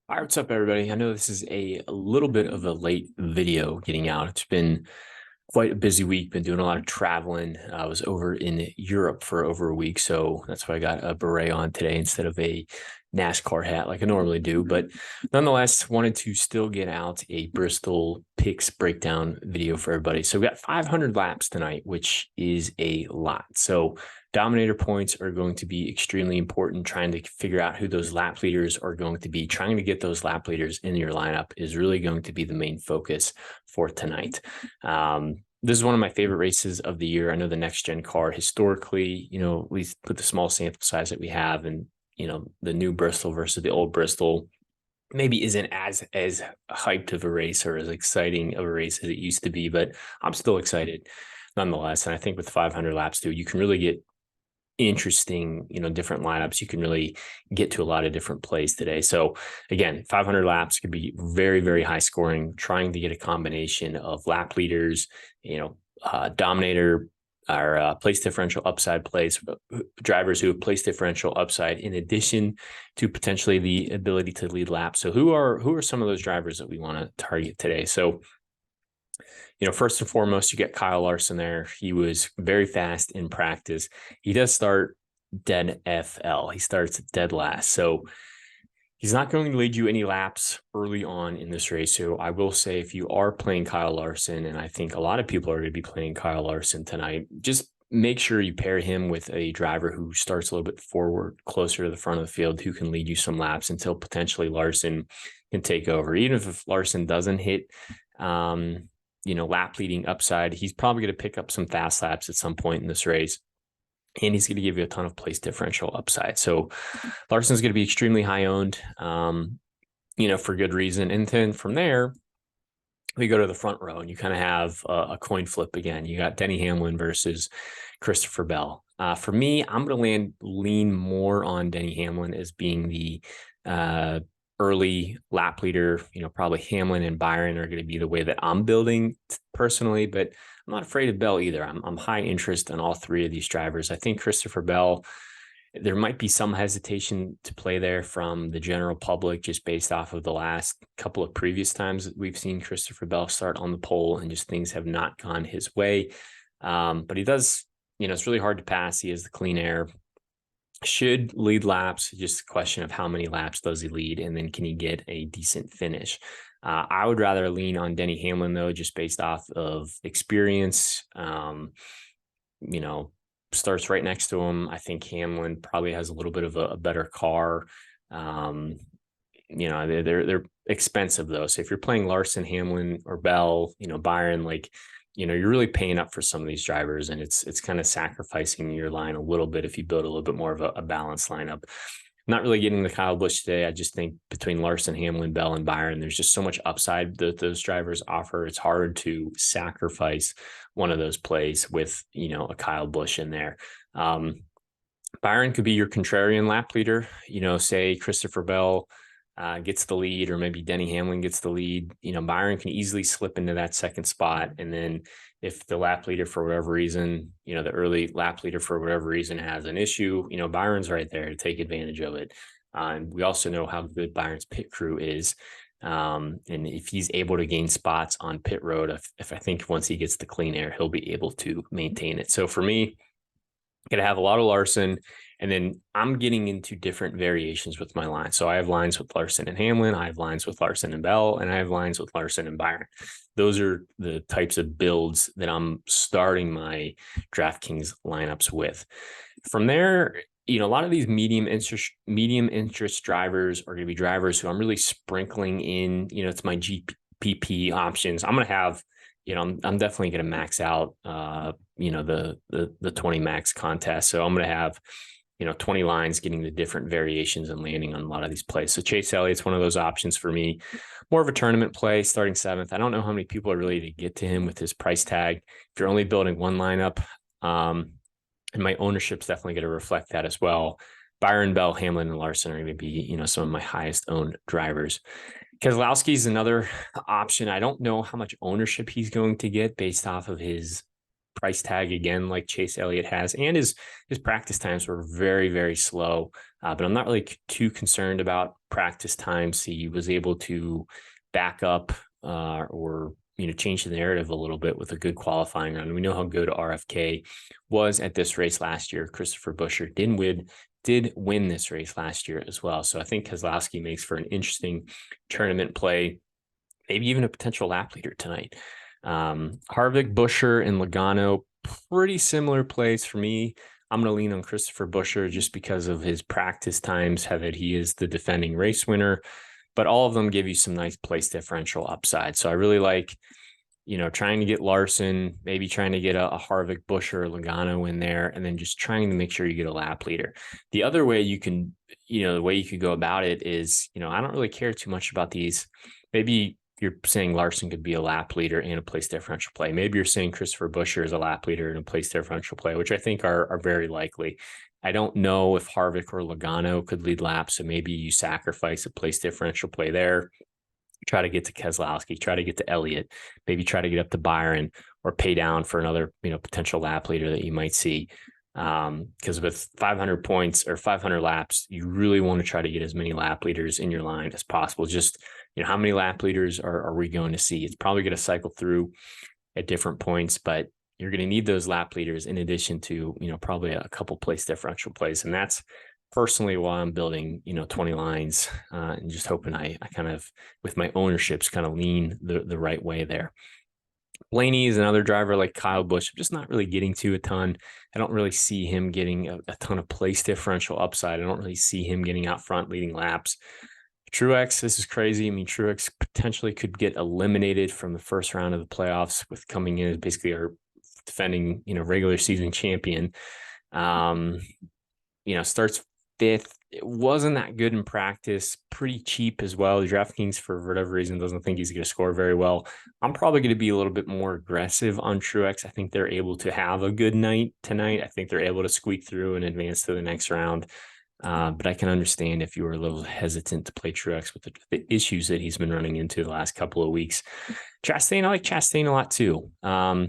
All right, what's up, everybody? I know this is a little bit of a late video getting out. It's been quite a busy week, been doing a lot of traveling. I was over in Europe for over a week, so that's why I got a beret on today instead of a NASCAR hat like I normally do. But nonetheless, wanted to still get out a Bristol picks breakdown video for everybody. So we got 500 laps tonight, which is a lot. So dominator points are going to be extremely important. Trying to figure out who those lap leaders are going to be, trying to get those lap leaders in your lineup is really going to be the main focus for tonight. This is one of my favorite races of the year. I know the next gen car historically, at least with the small sample size that we have, and the new Bristol versus the old Bristol maybe isn't as hyped of a race or as exciting of a race as it used to be, but I'm still excited nonetheless. And I think with 500 laps too, you can really get interesting, different lineups. You can really get to a lot of different plays today. So again, 500 laps could be very, very high scoring, trying to get a combination of lap leaders, dominator or place differential upside plays, drivers who have place differential upside in addition to potentially the ability to lead laps. So who are some of those drivers that we want to target today? So first and foremost, you get Kyle Larson there. He was very fast in practice. He does start dead FL. He starts dead last. So he's not going to lead you any laps early on in this race. So I will say, if you are playing Kyle Larson, and I think a lot of people are going to be playing Kyle Larson tonight, just make sure you pair him with a driver who starts a little bit forward, closer to the front of the field, who can lead you some laps until potentially Larson can take over. Even if Larson doesn't hit, lap leading upside, he's probably going to pick up some fast laps at some point in this race. And he's going to give you a ton of place differential upside. So Larson's going to be extremely high owned, for good reason. And then from there, we go to the front row and you kind of have a coin flip again. You got Denny Hamlin versus Christopher Bell. For me, I'm going to lean more on Denny Hamlin as being the early lap leader. Probably Hamlin and Byron are going to be the way that I'm building personally, but I'm not afraid of Bell either. I'm high interest in all three of these drivers. I think Christopher Bell, there might be some hesitation to play there from the general public just based off of the last couple of previous times that we've seen Christopher Bell start on the pole and just things have not gone his way. But he does, it's really hard to pass. He has the clean air, should lead laps, just a question of how many laps does he lead, and then can he get a decent finish. I would rather lean on Denny Hamlin, though, just based off of experience. Starts right next to him. I think Hamlin probably has a little bit of a better car. They're expensive, though. So if you're playing Larson, Hamlin, or Bell, Byron, you're really paying up for some of these drivers, and it's kind of sacrificing your line a little bit if you build a little bit more of a balanced lineup. Not really getting the Kyle Busch today. I just think between Larson, Hamlin, Bell, and Byron, there's just so much upside that those drivers offer. It's hard to sacrifice one of those plays with, a Kyle Busch in there. Byron could be your contrarian lap leader. Say Christopher Bell gets the lead, or maybe Denny Hamlin gets the lead. Byron can easily slip into that second spot. And then if the lap leader, for whatever reason, the early lap leader, for whatever reason, has an issue, Byron's right there to take advantage of it. And we also know how good Byron's pit crew is. And if he's able to gain spots on pit road, if I think once he gets the clean air, he'll be able to maintain it. So for me, going to have a lot of Larson, and then I'm getting into different variations with my line. So I have lines with Larson and Hamlin, I have lines with Larson and Bell, and I have lines with Larson and Byron. Those are the types of builds that I'm starting my DraftKings lineups with. From there, a lot of these medium interest drivers are going to be drivers who I'm really sprinkling in. It's my GPP options. I'm going to have, I'm definitely going to max out, the 20 max contest. So I'm going to have, 20 lines, getting the different variations and landing on a lot of these plays. So Chase Elliott's one of those options for me. More of a tournament play, starting 7th. I don't know how many people are really to get to him with his price tag. If you're only building one lineup, and my ownership's definitely going to reflect that as well. Byron, Bell, Hamlin, and Larson are going to be, some of my highest owned drivers. Keselowski is another option. I don't know how much ownership he's going to get based off of his price tag, again, like Chase Elliott has, and his practice times were very, very slow. But I'm not really too concerned about practice times. He was able to back up or change the narrative a little bit with a good qualifying run. We know how good RFK was at this race last year. Christopher Buescher did win this race last year as well. So I think Keselowski makes for an interesting tournament play, maybe even a potential lap leader tonight. Harvick, Buescher, and Logano, pretty similar plays for me. I'm going to lean on Christopher Buescher just because of his practice times, how that he is the defending race winner, but all of them give you some nice place differential upside. So I really like, trying to get Larson, maybe trying to get a Harvick, Buescher, or Logano in there, and then just trying to make sure you get a lap leader. The other way you can, the way you could go about it is, I don't really care too much about these. Maybe you're saying Larson could be a lap leader and a place differential play. Maybe you're saying Christopher Buescher is a lap leader and a place differential play, which I think are very likely. I don't know if Harvick or Logano could lead laps, so maybe you sacrifice a place differential play there. Try to get to Keselowski, try to get to Elliott, maybe try to get up to Byron, or pay down for another, potential lap leader that you might see. Because with 500 points or 500 laps, you really want to try to get as many lap leaders in your line as possible. Just, how many lap leaders are we going to see? It's probably going to cycle through at different points, but you're going to need those lap leaders in addition to, probably a couple place differential plays. And that's personally why I'm building, 20 lines and just hoping I kind of, with my ownerships, kind of lean the right way there. Blaney is another driver like Kyle Busch. I'm just not really getting to a ton. I don't really see him getting a ton of place differential upside. I don't really see him getting out front leading laps. Truex, this is crazy. I mean, Truex potentially could get eliminated from the first round of the playoffs with coming in as basically our defending, regular season champion. Starts fifth. It wasn't that good in practice, pretty cheap as well. The Draftkings, for whatever reason, doesn't think he's going to score very well. I'm probably going to be a little bit more aggressive on Truex. I think they're able to have a good night tonight. I think they're able to squeak through and advance to the next round. But I can understand if you were a little hesitant to play Truex with the issues that he's been running into the last couple of weeks. Chastain, I like Chastain a lot too. I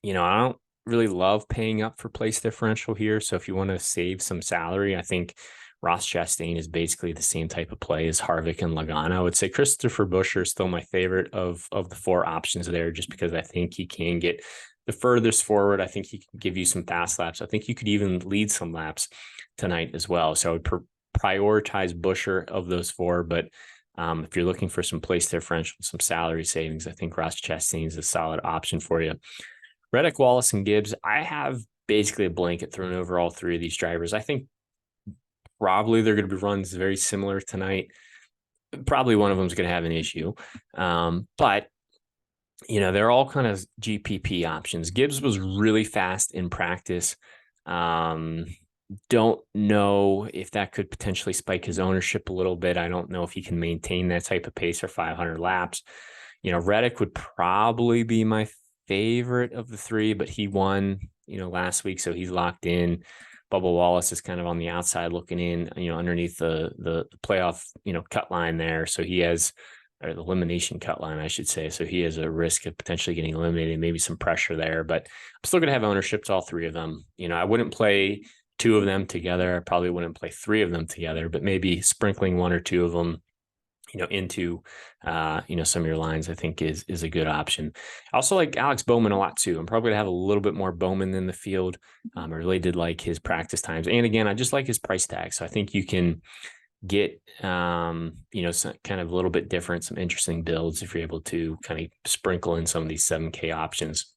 don't really love paying up for place differential here. So if you want to save some salary, I think Ross Chastain is basically the same type of play as Harvick and Logano. I would say Christopher Buescher is still my favorite of the four options there, just because I think he can get the furthest forward. I think he can give you some fast laps. I think you could even lead some laps tonight as well. So I would prioritize Buescher of those four, but if you're looking for some place differential, some salary savings, I think Ross Chastain is a solid option for you. Reddick, Wallace, and Gibbs, I have basically a blanket thrown over all three of these drivers. I think probably they're going to be runs very similar tonight. Probably one of them is going to have an issue. But, they're all kind of GPP options. Gibbs was really fast in practice. Don't know if that could potentially spike his ownership a little bit. I don't know if he can maintain that type of pace for 500 laps. Reddick would probably be my favorite of the three, but he won, last week, so he's locked in. Bubba Wallace is kind of on the outside looking in, underneath the playoff, cut line there. So he has, or the elimination cut line, I should say. So he has a risk of potentially getting eliminated, maybe some pressure there, but I'm still going to have ownership to all three of them. I wouldn't play two of them together. I probably wouldn't play three of them together, but maybe sprinkling one or two of them into, some of your lines, I think is a good option. I also like Alex Bowman a lot too. I'm probably gonna have a little bit more Bowman in the field. I really did like his practice times. And again, I just like his price tag. So I think you can get, some kind of a little bit different, some interesting builds if you're able to kind of sprinkle in some of these 7K options.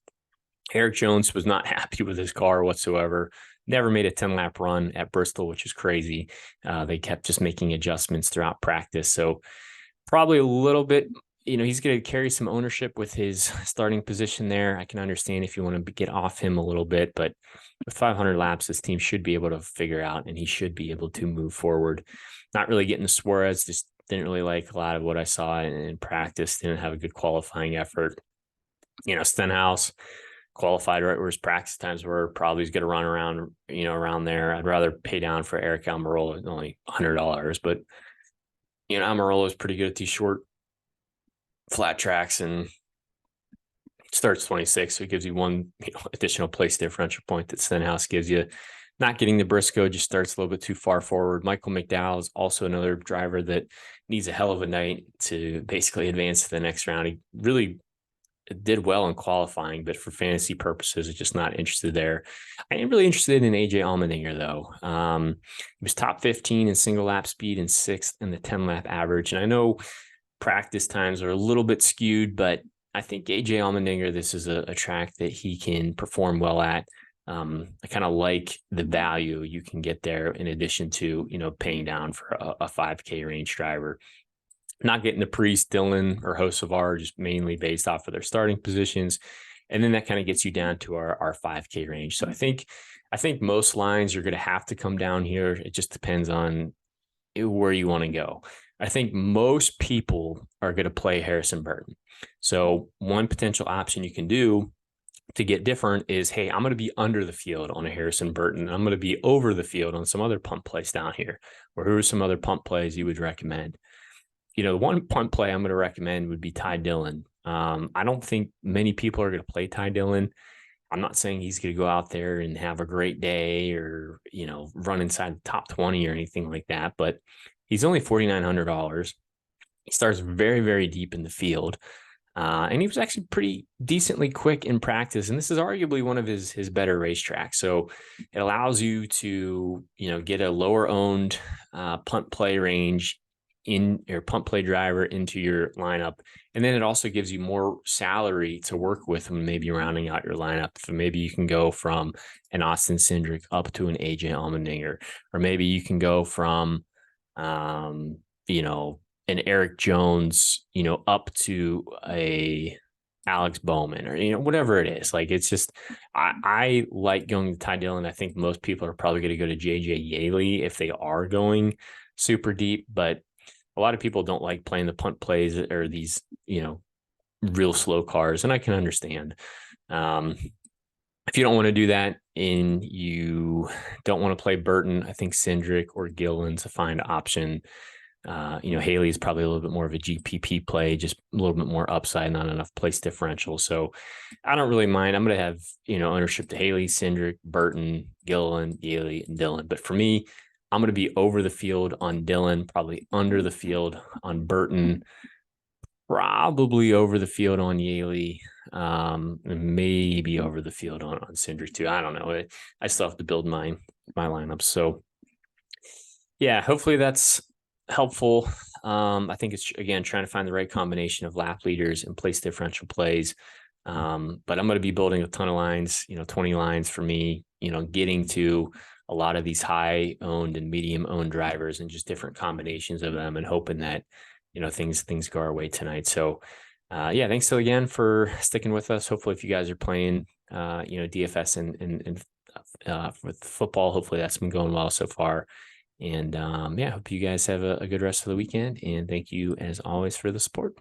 Eric Jones was not happy with his car whatsoever. Never made a 10-lap run at Bristol, which is crazy. They kept just making adjustments throughout practice. So probably a little bit, he's going to carry some ownership with his starting position there. I can understand if you want to get off him a little bit, but with 500 laps, this team should be able to figure out, and he should be able to move forward. Not really getting to Suarez, just didn't really like a lot of what I saw in practice. Didn't have a good qualifying effort. Stenhouse qualified right where his practice times were. Probably is going to run around, around there. I'd rather pay down for Eric Almirola, only $100, but Almirola is pretty good at these short flat tracks and starts 26. So it gives you one additional place differential point that Stenhouse gives you. not getting the Briscoe, just starts a little bit too far forward. Michael McDowell is also another driver that needs a hell of a night to basically advance to the next round. He really did well in qualifying, but for fantasy purposes, it's just not interested there. I am really interested in AJ Allmendinger, though. He was top 15 in single lap speed and 6th in the 10 lap average. And I know practice times are a little bit skewed, but I think AJ Allmendinger, this is a track that he can perform well at. I kind of like the value you can get there in addition to, paying down for a 5K range driver. Not getting the Priest, Dillon, or Hocevar, just mainly based off of their starting positions. And then that kind of gets you down to our 5K range. So I think most lines are going to have to come down here. It just depends on where you want to go. I think most people are going to play Harrison Burton. So one potential option you can do to get different is, hey, I'm going to be under the field on a Harrison Burton. I'm going to be over the field on some other pump plays down here. Or who are some other pump plays you would recommend? One punt play I'm going to recommend would be Ty Dillon. I don't think many people are going to play Ty Dillon. I'm not saying he's going to go out there and have a great day or, run inside the top 20 or anything like that, but he's only $4,900. He starts very, very deep in the field. And he was actually pretty decently quick in practice. And this is arguably one of his better racetracks. So it allows you to, get a lower owned punt play range in your punt play driver into your lineup. And then it also gives you more salary to work with when maybe rounding out your lineup. So maybe you can go from an Austin Cindric up to an AJ Allmendinger, or maybe you can go from, an Eric Jones, up to a Alex Bowman, or, whatever it is. Like, it's just, I like going to Ty Dillon. I think most people are probably going to go to JJ Yaley if they are going super deep, but a lot of people don't like playing the punt plays or these, real slow cars. And I can understand. If you don't want to do that and you don't want to play Burton, I think Cindric or Gillen's a fine option. Haley is probably a little bit more of a GPP play, just a little bit more upside, not enough place differential. So I don't really mind. I'm going to have, ownership to Haley, Cindric, Burton, Gillen, Yaley, and Dillon. But for me, I'm going to be over the field on Dillon, probably under the field on Burton, probably over the field on Yaley, maybe over the field on Cindric too. I don't know. I still have to build my lineup. So yeah, hopefully that's helpful. I think it's, again, trying to find the right combination of lap leaders and place differential plays. But I'm going to be building a ton of lines, 20 lines for me, getting to a lot of these high owned and medium owned drivers and just different combinations of them, and hoping that, things go our way tonight. So thanks still again for sticking with us. Hopefully if you guys are playing, DFS and with football, hopefully that's been going well so far. And hope you guys have a good rest of the weekend. And thank you as always for the support.